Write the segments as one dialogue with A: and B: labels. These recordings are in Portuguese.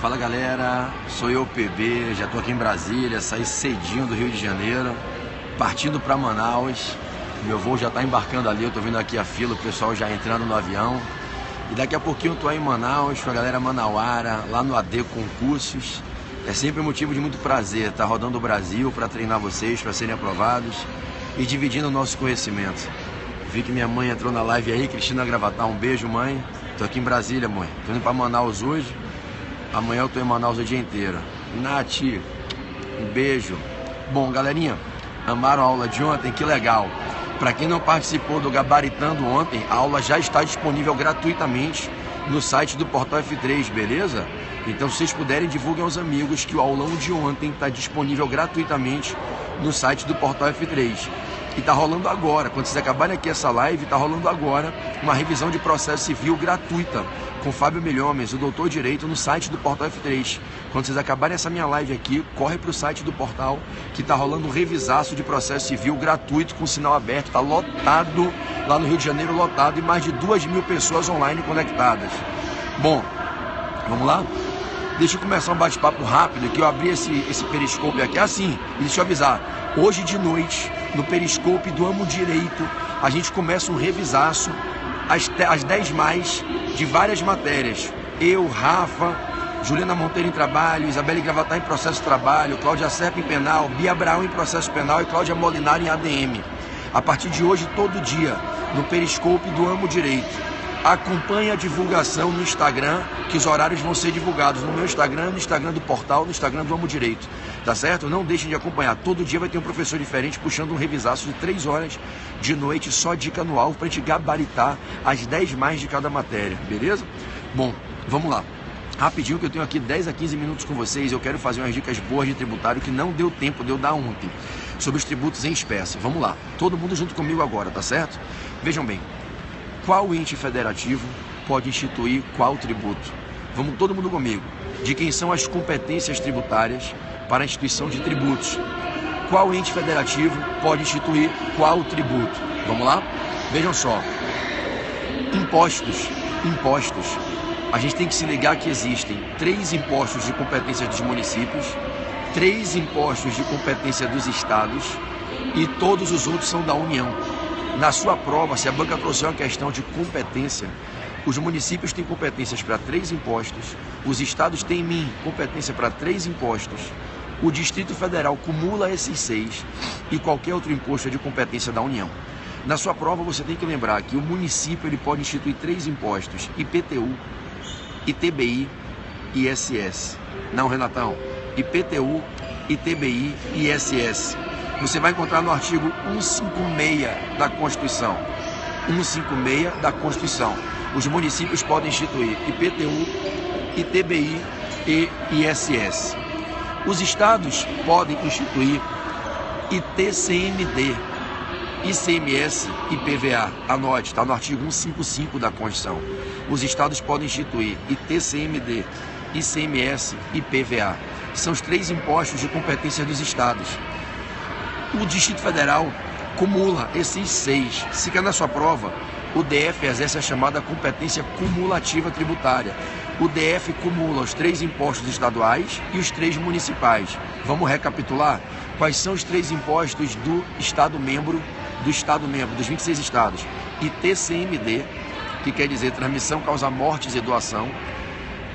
A: Fala galera, sou eu PB, já tô aqui em Brasília, saí cedinho do Rio de Janeiro, partindo para Manaus. Meu voo já tá embarcando ali, eu tô vendo aqui a fila, o pessoal já entrando no avião. E daqui a pouquinho eu tô aí em Manaus com a galera manauara, lá no AD Concursos. É sempre um motivo de muito prazer estar rodando o Brasil para treinar vocês, para serem aprovados e dividindo o nosso conhecimento. Vi que minha mãe entrou na live aí, Cristina Gravatar, um beijo mãe. Tô aqui em Brasília, mãe, tô indo para Manaus hoje. Amanhã eu tô em Manaus o dia inteiro. Nath, um beijo. Bom, galerinha, amaram a aula de ontem? Que legal. Para quem não participou do Gabaritando ontem, a aula já está disponível gratuitamente no site do Portal F3, beleza? Então, se vocês puderem, divulguem aos amigos que o aulão de ontem está disponível gratuitamente no site do Portal F3. E tá rolando agora, quando vocês acabarem aqui essa live, tá rolando agora uma revisão de processo civil gratuita com Fábio Milhomes, o doutor Direito, no site do Portal F3. Quando vocês acabarem essa minha live aqui, corre pro site do portal que tá rolando um revisaço de processo civil gratuito com sinal aberto, tá lotado, lá no Rio de Janeiro lotado, e mais de 2.000 pessoas online conectadas. Bom, vamos lá? Deixa eu começar um bate-papo rápido, que eu abri esse periscope aqui, assim, e deixa eu avisar, hoje de noite, no periscope do Amo Direito, a gente começa um revisaço, às 10 mais, de várias matérias. Eu, Rafa, Juliana Monteiro em trabalho, Isabelle Gravatar em processo de trabalho, Cláudia Serpa em penal, Bia Abraão em processo penal e Cláudia Molinari em ADM. A partir de hoje, todo dia, no periscope do Amo Direito. Acompanhe a divulgação no Instagram, que os horários vão ser divulgados no meu Instagram, no Instagram do portal, no Instagram do Amo Direito. Tá certo? Não deixem de acompanhar. Todo dia vai ter um professor diferente puxando um revisaço de 3 horas de noite, só dica no alvo, pra gente gabaritar as 10 mais de cada matéria, beleza? Bom, vamos lá. Rapidinho, que eu tenho aqui 10 a 15 minutos com vocês, eu quero fazer umas dicas boas de tributário que não deu tempo de eu dar ontem, sobre os tributos em espécie. Vamos lá. Todo mundo junto comigo agora, tá certo? Vejam bem. Qual ente federativo pode instituir qual tributo? Vamos todo mundo comigo. De quem são as competências tributárias para a instituição de tributos? Qual ente federativo pode instituir qual tributo? Vamos lá? Vejam só. Impostos. A gente tem que se ligar que existem 3 impostos de competência dos municípios, 3 impostos de competência dos estados e todos os outros são da União. Na sua prova, se a banca trouxer uma questão de competência, os municípios têm competências para 3 impostos, os estados têm, em mim, competência para 3 impostos, o Distrito Federal cumula esses 6 e qualquer outro imposto é de competência da União. Na sua prova, você tem que lembrar que o município ele pode instituir 3 impostos, IPTU, ITBI e ISS. Não, Renatão, IPTU, ITBI e ISS. Você vai encontrar no artigo 156 da Constituição. 156 da Constituição. Os municípios podem instituir IPTU, ITBI e ISS. Os estados podem instituir ITCMD, ICMS e PVA. Anote, está no artigo 155 da Constituição. Os estados podem instituir ITCMD, ICMS e PVA. São os 3 impostos de competência dos estados. O Distrito Federal cumula esses 6. Se quer na sua prova, o DF exerce a chamada competência cumulativa tributária. O DF cumula os 3 impostos estaduais e os 3 municipais. Vamos recapitular? Quais são os 3 impostos do Estado membro, dos 26 estados? ITCMD, que quer dizer transmissão, causa mortes e doação,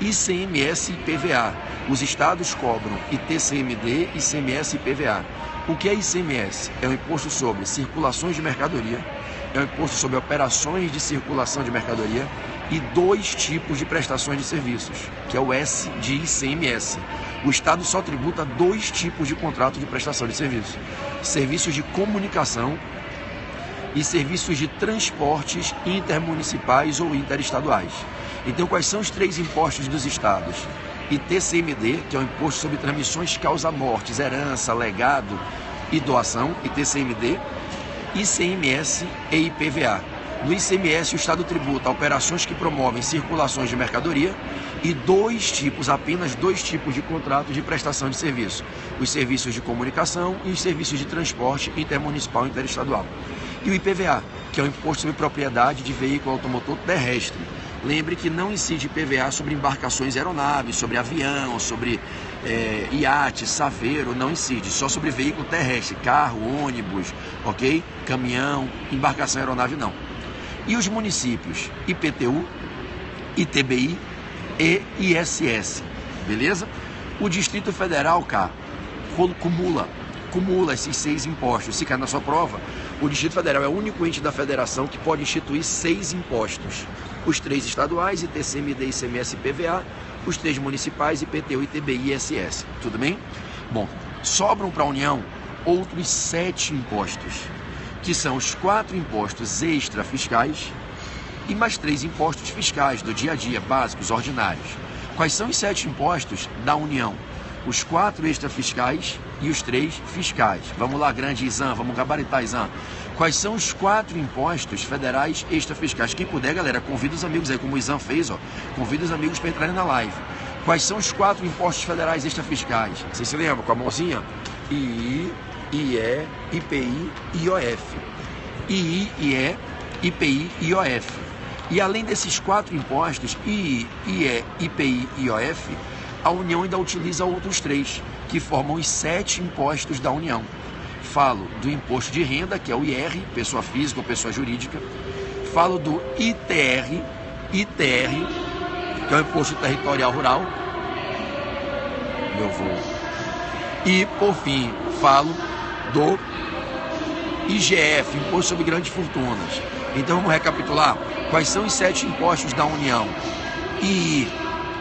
A: ICMS e PVA. Os estados cobram ITCMD, ICMS e PVA. O que é ICMS? É um imposto sobre circulações de mercadoria, é um imposto sobre operações de circulação de mercadoria e 2 tipos de prestações de serviços, que é o S de ICMS. O Estado só tributa 2 tipos de contrato de prestação de serviços: serviços de comunicação e serviços de transportes intermunicipais ou interestaduais. Então, quais são os 3 impostos dos estados? ITCMD, que é o imposto sobre transmissões causa-mortes, herança, legado e doação, ITCMD, ICMS e IPVA. No ICMS, o Estado tributa operações que promovem circulações de mercadoria e apenas dois tipos de contrato de prestação de serviço: os serviços de comunicação e os serviços de transporte intermunicipal e interestadual. E o IPVA, que é o Imposto sobre Propriedade de Veículo Automotor Terrestre. Lembre que não incide IPVA sobre embarcações aeronaves, sobre avião, sobre iate, saveiro, não incide. Só sobre veículo terrestre, carro, ônibus, ok? Caminhão, embarcação aeronave não. E os municípios? IPTU, ITBI e ISS, beleza? O Distrito Federal, cara, cumula esses 6 impostos. Se cai na sua prova, o Distrito Federal é o único ente da federação que pode instituir 6 impostos. Os 3 estaduais, ITCMD, ICMS e IPVA, os 3 municipais, IPTU, ITBI e ISS. Tudo bem? Bom, sobram para a União outros 7 impostos, que são os 4 impostos extra-fiscais e mais 3 impostos fiscais do dia a dia, básicos, ordinários. Quais são os 7 impostos da União? Os 4 extra-fiscais e os 3 fiscais. Vamos lá, grande Izan, vamos gabaritar, Izan. Quais são os 4 impostos federais extra-fiscais? Quem puder, galera, convida os amigos aí, como o Izan fez, ó. Convida os amigos para entrarem na live. Quais são os 4 impostos federais extra-fiscais? Vocês se lembram? Com a mãozinha? II, IE, IPI e IOF. II, IE, IPI e IOF. E além desses 4 impostos, II, IE, IPI e IOF, a União ainda utiliza outros 3, que formam os 7 impostos da União. Falo do imposto de renda, que é o IR, pessoa física ou pessoa jurídica. Falo do ITR, que é o Imposto Territorial Rural. Meu voo. E, por fim, falo do IGF, Imposto sobre Grandes Fortunas. Então, vamos recapitular. Quais são os 7 impostos da União? II,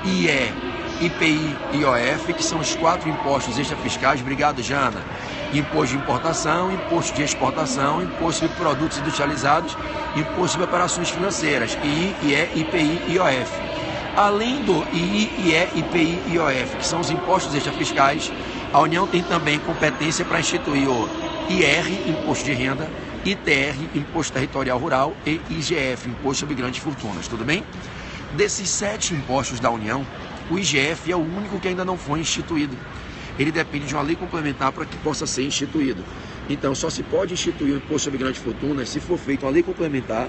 A: IE, IPI e IOF, que são os 4 impostos extra-fiscais. Obrigado, Jana. Imposto de importação, imposto de exportação, imposto sobre produtos industrializados, imposto sobre operações financeiras, II, IE, IPI e IOF. Além do II, IE, IPI e IOF, que são os impostos extra-fiscais, a União tem também competência para instituir o IR, Imposto de Renda, ITR, Imposto Territorial Rural e IGF, Imposto sobre Grandes Fortunas, tudo bem? Desses 7 impostos da União, o IGF é o único que ainda não foi instituído. Ele depende de uma lei complementar para que possa ser instituído. Então, só se pode instituir o Imposto sobre Grandes Fortunas se for feita uma lei complementar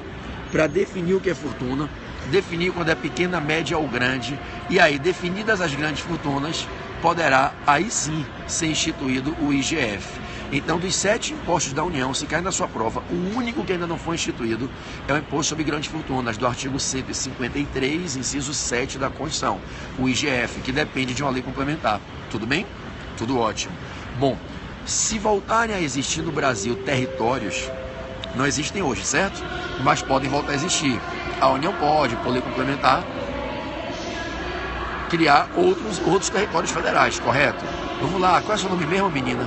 A: para definir o que é fortuna, definir quando é pequena, média ou grande, e aí, definidas as grandes fortunas, poderá aí sim ser instituído o IGF. Então, dos 7 impostos da União, se cair na sua prova, o único que ainda não foi instituído é o Imposto sobre Grandes Fortunas, do artigo 153, inciso 7 da Constituição, o IGF, que depende de uma lei complementar. Tudo bem? Tudo ótimo. Bom, se voltarem a existir no Brasil territórios, não existem hoje, certo? Mas podem voltar a existir. A União pode, por lei complementar, criar outros territórios federais, correto? Vamos lá, qual é o seu nome mesmo, menina?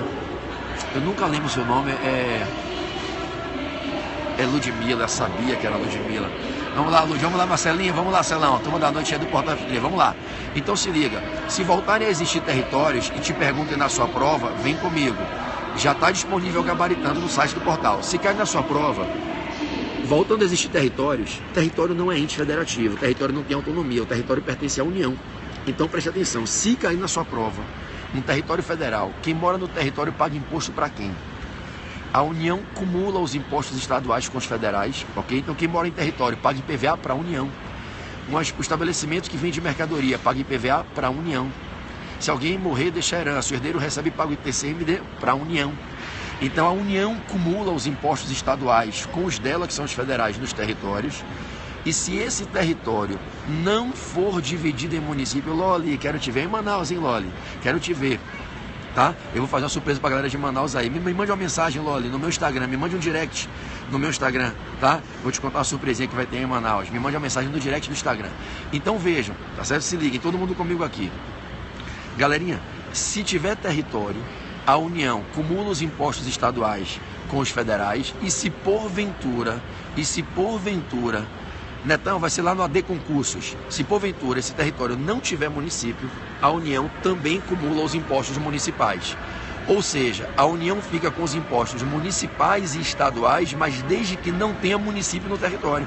A: Eu nunca lembro o seu nome, é Ludmila, eu sabia que era Ludmila. Vamos lá, Lud, vamos lá, Marcelinha, vamos lá, Celão, turma da noite é do Portal F3, vamos lá. Então se liga, se voltarem a existir territórios e te perguntem na sua prova, vem comigo. Já está disponível gabaritando no site do portal. Se cair na sua prova, voltando a existir territórios, território não é ente federativo, território não tem autonomia, o território pertence à União. Então preste atenção, se cair na sua prova, no território federal, quem mora no território paga imposto para quem? A União cumula os impostos estaduais com os federais, ok? Então quem mora em território paga IPVA para a União. O estabelecimento que vende mercadoria paga IPVA para a União. Se alguém morrer, deixa herança, o herdeiro recebe e paga o ITCMD para a União. Então a União cumula os impostos estaduais com os dela, que são os federais, nos territórios. E se esse território não for dividido em município, Loli, quero te ver em Manaus, hein, Loli? Quero te ver, tá? Eu vou fazer uma surpresa pra galera de Manaus aí. Me mande uma mensagem, Loli, no meu Instagram. Me mande um direct no meu Instagram, tá? Vou te contar uma surpresinha que vai ter em Manaus. Me mande uma mensagem no direct do Instagram. Então vejam, tá certo? Se liguem, todo mundo comigo aqui. Galerinha, se tiver território, a União cumula os impostos estaduais com os federais e se porventura, Netão, vai ser lá no AD Concursos. Se porventura esse território não tiver município, a União também cumula os impostos municipais. Ou seja, a União fica com os impostos municipais e estaduais, mas desde que não tenha município no território.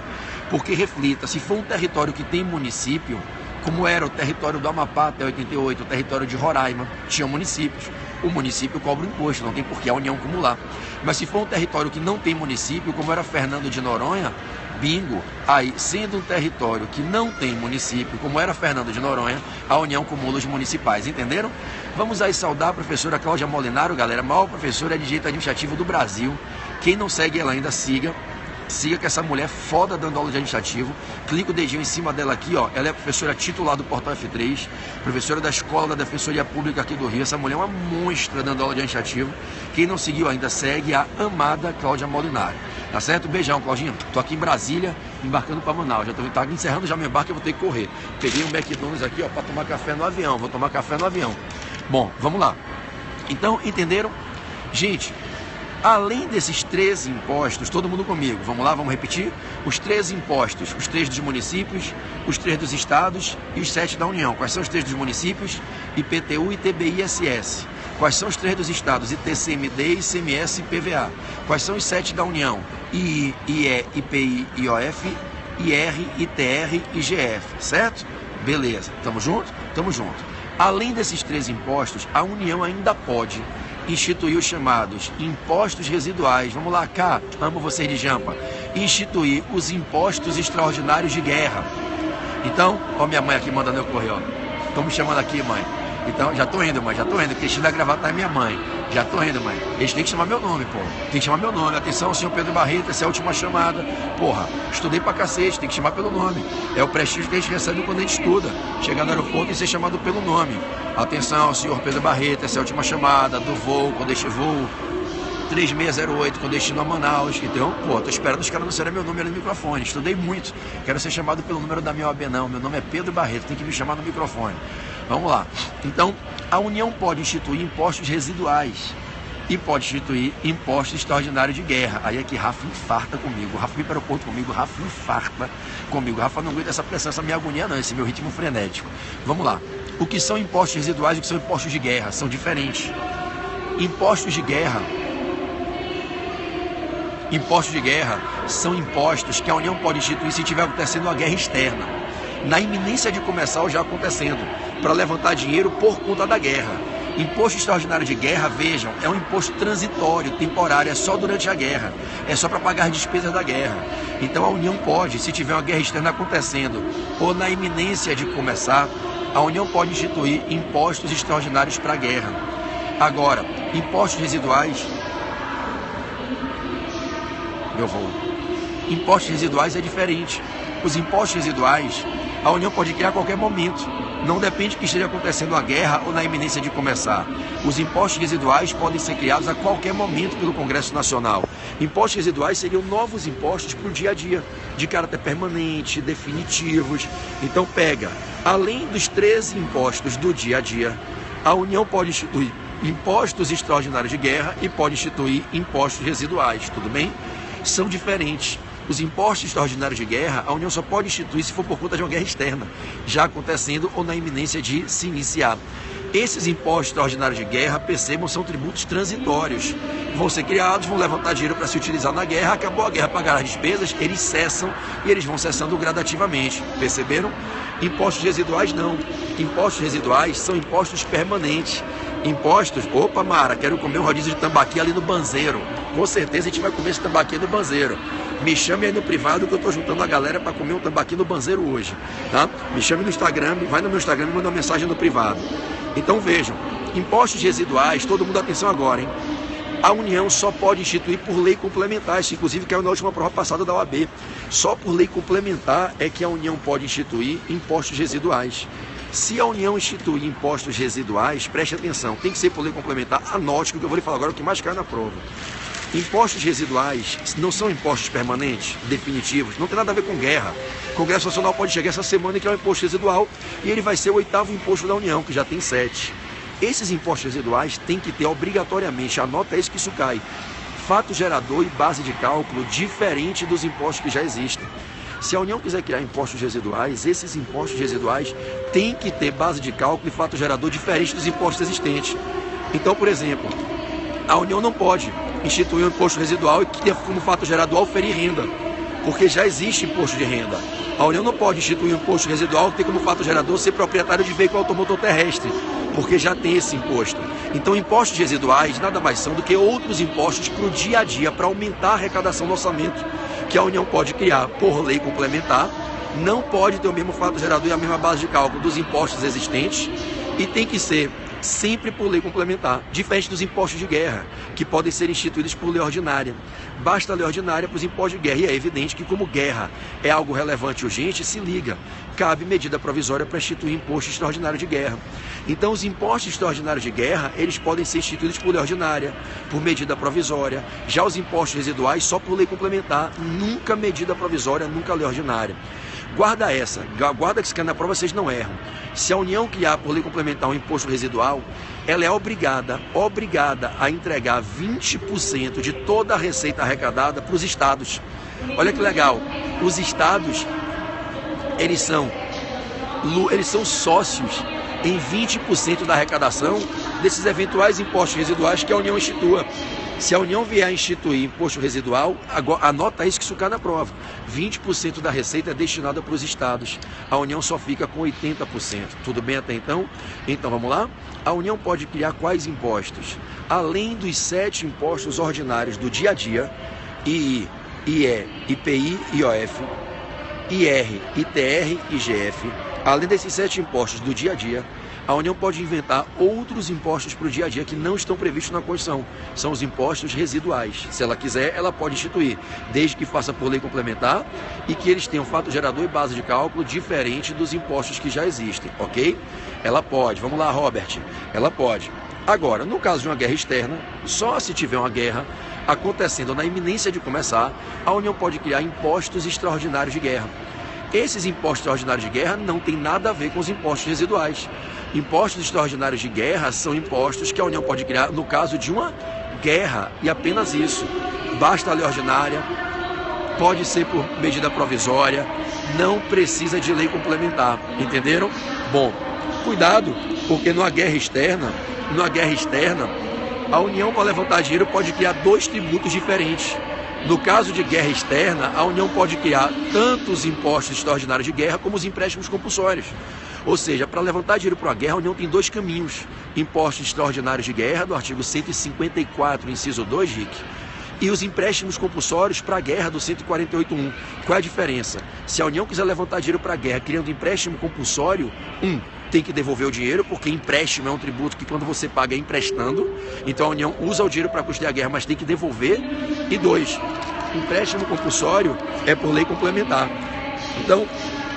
A: Porque reflita, se for um território que tem município, como era o território do Amapá até 88, o território de Roraima, tinha municípios. O município cobra o imposto, não tem por que a União acumular. Mas se for um território que não tem município, como era Fernando de Noronha, Bingo. Aí, sendo um território que não tem município, como era Fernando de Noronha, a União cumula os municipais, entenderam? Vamos aí saudar a professora Cláudia Molinaro, galera, a maior professora de direito administrativo do Brasil. Quem não segue ela ainda, siga que essa mulher foda dando aula de administrativo. Clica o dedinho em cima dela aqui, ó. Ela é professora titular do Portal F3, professora da Escola da Defensoria Pública aqui do Rio. Essa mulher é uma monstra dando aula de administrativo. Quem não seguiu ainda, segue a amada Cláudia Molinari. Tá certo? Beijão, Claudinha. Tô aqui em Brasília, embarcando para Manaus. Já tô encerrando já meu embarque, eu vou ter que correr. Peguei um McDonald's aqui, ó, para tomar café no avião. Vou tomar café no avião. Bom, vamos lá. Então, entenderam? Gente, além desses 13 impostos, todo mundo comigo, vamos lá, vamos repetir? Os 13 impostos, os 3 dos municípios, os 3 dos estados e os 7 da União. Quais são os 3 dos municípios? IPTU, ITBI e ISS. Quais são os 3 dos estados? ITCMD, ICMS e PVA. Quais são os 7 da União? II, IE, IPI, IOF, IR, ITR e IGF, certo? Beleza, tamo junto? Tamo junto. Além desses 3 impostos, a União ainda pode instituir os chamados impostos residuais. Vamos lá, cá, amo vocês de jampa. Instituir os impostos extraordinários de guerra. Então, ó minha mãe aqui mandando eu correr, ó. Estão me chamando aqui, mãe. Então, já tô indo, mãe, já tô indo. Cristina Gravatar é minha mãe. Já tô indo, mãe. Eles têm que chamar meu nome, pô. Tem que chamar meu nome. Atenção, senhor Pedro Barreto, essa é a última chamada. Porra, estudei pra cacete, tem que chamar pelo nome. É o prestígio que a gente recebe quando a gente estuda. Chegar no aeroporto e ser chamado pelo nome. Atenção, senhor Pedro Barreto, essa é a última chamada do voo, quando este voo 3608 com destino a Manaus. Então, pô, tô esperando os caras anunciarem meu número no microfone. Estudei muito. Quero ser chamado pelo número da minha OAB, não. Meu nome é Pedro Barreto, tem que me chamar no microfone. Vamos lá. Então, a União pode instituir impostos residuais e pode instituir impostos extraordinários de guerra. Aí é que Rafa infarta comigo. Rafa vem para o aeroporto comigo, Rafa infarta comigo. Rafa não aguenta essa pressão, essa minha agonia não, esse meu ritmo frenético. Vamos lá. O que são impostos residuais e o que são impostos de guerra? São diferentes. Impostos de guerra são impostos que a União pode instituir se estiver acontecendo uma guerra externa, na iminência de começar ou já acontecendo, para levantar dinheiro por conta da guerra. Imposto extraordinário de guerra, vejam, é um imposto transitório, temporário, é só durante a guerra, é só para pagar as despesas da guerra. Então a União pode, se tiver uma guerra externa acontecendo ou na iminência de começar, a União pode instituir impostos extraordinários para a guerra. Agora, impostos residuais... Meu voo. Impostos residuais é diferente. Os impostos residuais, a União pode criar a qualquer momento. Não depende que esteja acontecendo a guerra ou na iminência de começar. Os impostos residuais podem ser criados a qualquer momento pelo Congresso Nacional. Impostos residuais seriam novos impostos para o dia a dia, de caráter permanente, definitivos. Então pega, além dos 13 impostos do dia a dia, a União pode instituir impostos extraordinários de guerra e pode instituir impostos residuais, tudo bem? São diferentes. Os impostos extraordinários de guerra, a União só pode instituir se for por conta de uma guerra externa, já acontecendo ou na iminência de se iniciar. Esses impostos extraordinários de guerra, percebam, são tributos transitórios. Vão ser criados, vão levantar dinheiro para se utilizar na guerra, acabou a guerra, pagar as despesas, eles cessam e eles vão cessando gradativamente. Perceberam? Impostos residuais não. Impostos residuais são impostos permanentes. Impostos, opa Mara, quero comer um rodízio de tambaqui ali no Banzeiro. Com certeza a gente vai comer esse tambaqui no Banzeiro. Me chame aí no privado que eu estou juntando a galera para comer um tambaqui no Banzeiro hoje, tá? Me chame no Instagram, vai no meu Instagram e manda uma mensagem no privado. Então vejam, impostos residuais, todo mundo atenção agora, hein? A União só pode instituir por lei complementar, isso inclusive caiu na última prova passada da OAB. Só por lei complementar é que a União pode instituir impostos residuais. Se a União instituir impostos residuais, preste atenção, tem que ser por lei complementar, anote que o que eu vou lhe falar agora é o que mais cai na prova. Impostos residuais não são impostos permanentes, definitivos, não tem nada a ver com guerra. O Congresso Nacional pode chegar essa semana e criar um imposto residual e ele vai ser o 8º imposto da União, que já tem 7. Esses impostos residuais têm que ter obrigatoriamente, anota isso que isso cai, fato gerador e base de cálculo diferente dos impostos que já existem. Se a União quiser criar impostos residuais, esses impostos residuais têm que ter base de cálculo e fato gerador diferente dos impostos existentes. Então, por exemplo, a União não pode instituir um imposto residual e que tenha como fato gerador oferir renda, porque já existe imposto de renda. A União não pode instituir um imposto residual que tem como fato gerador ser proprietário de veículo automotor terrestre, porque já tem esse imposto. Então, impostos residuais nada mais são do que outros impostos para o dia a dia, para aumentar a arrecadação do orçamento, que a União pode criar por lei complementar, não pode ter o mesmo fato gerador e a mesma base de cálculo dos impostos existentes e tem que ser sempre por lei complementar, diferente dos impostos de guerra, que podem ser instituídos por lei ordinária. Basta a lei ordinária para os impostos de guerra, e é evidente que como guerra é algo relevante e urgente, se liga, cabe medida provisória para instituir imposto extraordinário de guerra. Então os impostos extraordinários de guerra, eles podem ser instituídos por lei ordinária, por medida provisória, já os impostos residuais só por lei complementar, nunca medida provisória, nunca lei ordinária. Guarda essa, guarda que se cair na prova vocês não erram. Se a União criar por lei complementar um imposto residual, ela é obrigada a entregar 20% de toda a receita arrecadada para os estados. Olha que legal, os estados, eles são sócios em 20% da arrecadação desses eventuais impostos residuais que a União institua. Se a União vier a instituir imposto residual, anota isso que isso cai na prova. 20% da receita é destinada para os estados. A União só fica com 80%. Tudo bem até então? Então vamos lá? A União pode criar quais impostos? Além dos 7 impostos ordinários do dia a dia, II, IE, IPI, IOF, IR, ITR e IGF, além desses 7 impostos do dia a dia, a União pode inventar outros impostos para o dia a dia que não estão previstos na Constituição. São os impostos residuais. Se ela quiser, ela pode instituir, desde que faça por lei complementar e que eles tenham fato gerador e base de cálculo diferente dos impostos que já existem, ok? Ela pode. Vamos lá, Robert. Ela pode. Agora, no caso de uma guerra externa, só se tiver uma guerra acontecendo na iminência de começar, a União pode criar impostos extraordinários de guerra. Esses impostos extraordinários de guerra não têm nada a ver com os impostos residuais. Impostos extraordinários de guerra são impostos que a União pode criar no caso de uma guerra, e apenas isso. Basta a lei ordinária, pode ser por medida provisória, não precisa de lei complementar, entenderam? Bom, cuidado, porque numa guerra externa, a União, para levantar dinheiro, pode criar 2 tributos diferentes. No caso de guerra externa, a União pode criar tanto os impostos extraordinários de guerra como os empréstimos compulsórios. Ou seja, para levantar dinheiro para a guerra, a União tem 2 caminhos. Impostos extraordinários de guerra, do artigo 154, inciso 2, Rick, e os empréstimos compulsórios para a guerra, do 148.1. Qual é a diferença? Se a União quiser levantar dinheiro para a guerra criando empréstimo compulsório, tem que devolver o dinheiro, porque empréstimo é um tributo que quando você paga é emprestando. Então a União usa o dinheiro para custear a guerra, mas tem que devolver. E 2, empréstimo compulsório é por lei complementar. Então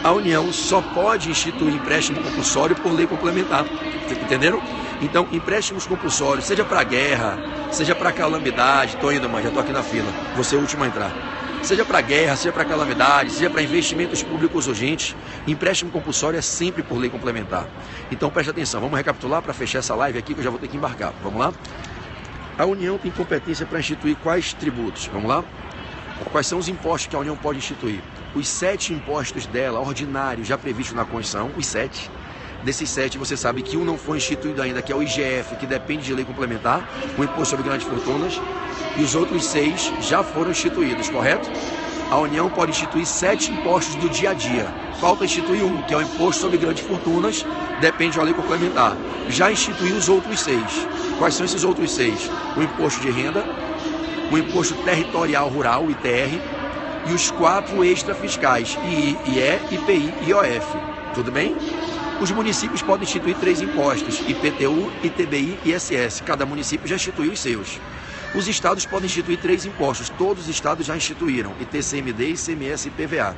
A: a União só pode instituir empréstimo compulsório por lei complementar. Entenderam? Então empréstimos compulsórios, seja para guerra, seja para calamidade, estou indo, mas já estou aqui na fila, vou ser o último a entrar. Seja para guerra, seja para calamidade, seja para investimentos públicos urgentes, empréstimo compulsório é sempre por lei complementar. Então preste atenção, vamos recapitular para fechar essa live aqui que eu já vou ter que embarcar. Vamos lá? A União tem competência para instituir quais tributos? Vamos lá? Quais são os impostos que a União pode instituir? Os 7 impostos dela, ordinários, já previstos na Constituição, os 7. Desses 7, você sabe que um não foi instituído ainda, que é o IGF, que depende de lei complementar, o Imposto sobre Grandes Fortunas, e os outros 6 já foram instituídos, correto? A União pode instituir 7 impostos do dia a dia. Falta instituir um, que é o Imposto sobre Grandes Fortunas, depende da lei complementar. Já instituiu os outros 6. Quais são esses outros 6? O Imposto de Renda, o Imposto Territorial Rural, o ITR, e os 4 extrafiscais, II, IE, IPI e IOF. Tudo bem? Os municípios podem instituir 3 impostos, IPTU, ITBI e ISS. Cada município já instituiu os seus. Os estados podem instituir 3 impostos, todos os estados já instituíram, ITCMD, ICMS e PVA.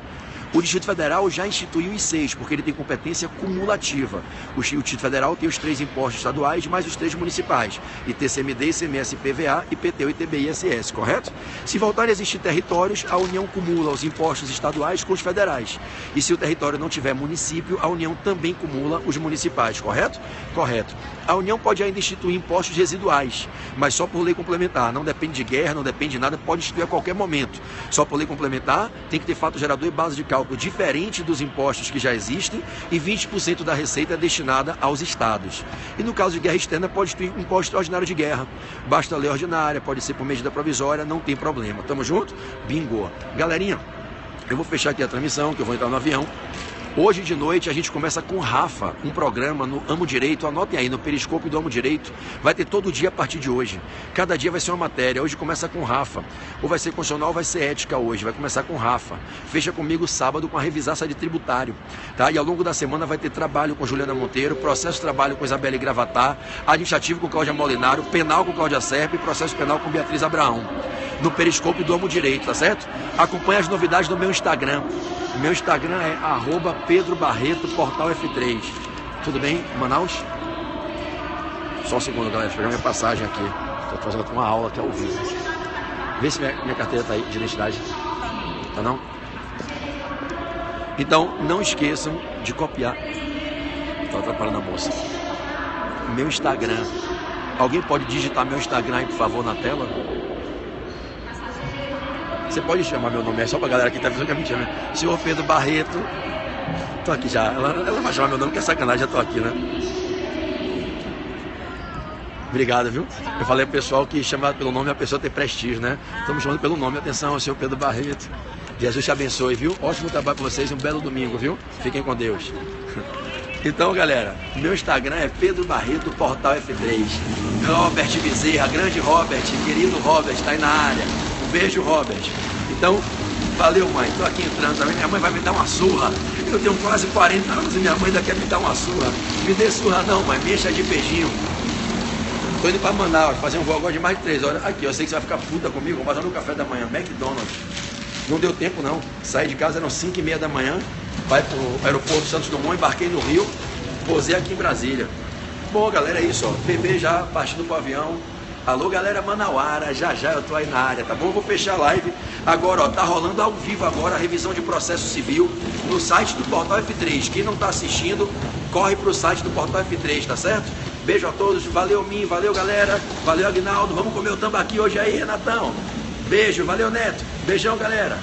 A: O Distrito Federal já instituiu os 6, porque ele tem competência cumulativa. O Distrito Federal tem os 3 impostos estaduais, mais os 3 municipais. ITCMD, ICMS, PVA, IPTU, ITBI e ISS, correto? Se voltarem a existir territórios, a União cumula os impostos estaduais com os federais. E se o território não tiver município, a União também cumula os municipais, correto? Correto. A União pode ainda instituir impostos residuais, mas só por lei complementar. Não depende de guerra, não depende de nada, pode instituir a qualquer momento. Só por lei complementar, tem que ter fato gerador e base de cálculo diferente dos impostos que já existem, e 20% da receita é destinada aos estados. E no caso de guerra externa, pode instituir imposto extraordinário de guerra. Basta a lei ordinária, pode ser por medida provisória, não tem problema. Tamo junto? Bingo! Galerinha, eu vou fechar aqui a transmissão, que eu vou entrar no avião. Hoje de noite a gente começa com Rafa, um programa no Amo Direito, anotem aí, no Periscope do Amo Direito, vai ter todo dia a partir de hoje. Cada dia vai ser uma matéria, hoje começa com Rafa, ou vai ser constitucional ou vai ser ética hoje, vai começar com Rafa. Fecha comigo sábado com a revisaça de tributário, tá? E ao longo da semana vai ter trabalho com Juliana Monteiro, processo de trabalho com Isabelle Gravatar, administrativo com Cláudia Molinaro, penal com Cláudia Serpa e processo penal com Beatriz Abraão. No Periscope do Amo Direito, tá certo? Acompanhe as novidades no meu Instagram. Meu Instagram é @PedroBarreto, Portal F3. Tudo bem, Manaus? Só um segundo, galera. Deixa eu pegar minha passagem aqui. Estou fazendo uma aula aqui ao vivo. Vê se minha carteira está aí de identidade. Tá não? Então, não esqueçam de copiar. Estou atrapalhando a moça. Meu Instagram. Alguém pode digitar meu Instagram aí, por favor, na tela? Você pode chamar meu nome, é só pra galera que tá pensando que é mentira, né? Senhor Pedro Barreto. Tô aqui já. Ela vai chamar meu nome, que é sacanagem, já tô aqui, né? Obrigado, viu? Eu falei pro pessoal que chamar pelo nome a pessoa tem prestígio, né? Estamos chamando pelo nome. Atenção, senhor Pedro Barreto. Jesus te abençoe, viu? Ótimo trabalho pra vocês, um belo domingo, viu? Fiquem com Deus. Então, galera, meu Instagram é Pedro Barreto, Portal F3. Robert Bezerra, grande Robert, querido Robert, tá aí na área. Um beijo, Robert. Então, valeu, mãe. Tô aqui entrando também. Minha mãe vai me dar uma surra. Eu tenho quase 40 anos e minha mãe ainda quer me dar uma surra. Me dê surra não, mãe. Me encha de beijinho. Tô indo pra Manaus, fazer um voo agora de mais de 3 horas. Aqui, eu sei que você vai ficar puta comigo. Vou fazer no café da manhã, McDonald's. Não deu tempo, não. Saí de casa, eram 5h30 da manhã. Vai pro aeroporto Santos Dumont, embarquei no Rio. Posei aqui em Brasília. Bom, galera, é isso, ó. Bebê já partindo pro avião. Alô, galera manauara, já eu tô aí na área, tá bom? Eu vou fechar a live. Agora, ó, tá rolando ao vivo agora a revisão de processo civil no site do Portal F3. Quem não tá assistindo, corre pro site do Portal F3, tá certo? Beijo a todos, valeu mim, valeu galera, valeu Aguinaldo, vamos comer o tambaqui hoje aí, Renatão. Beijo, valeu Neto, beijão galera.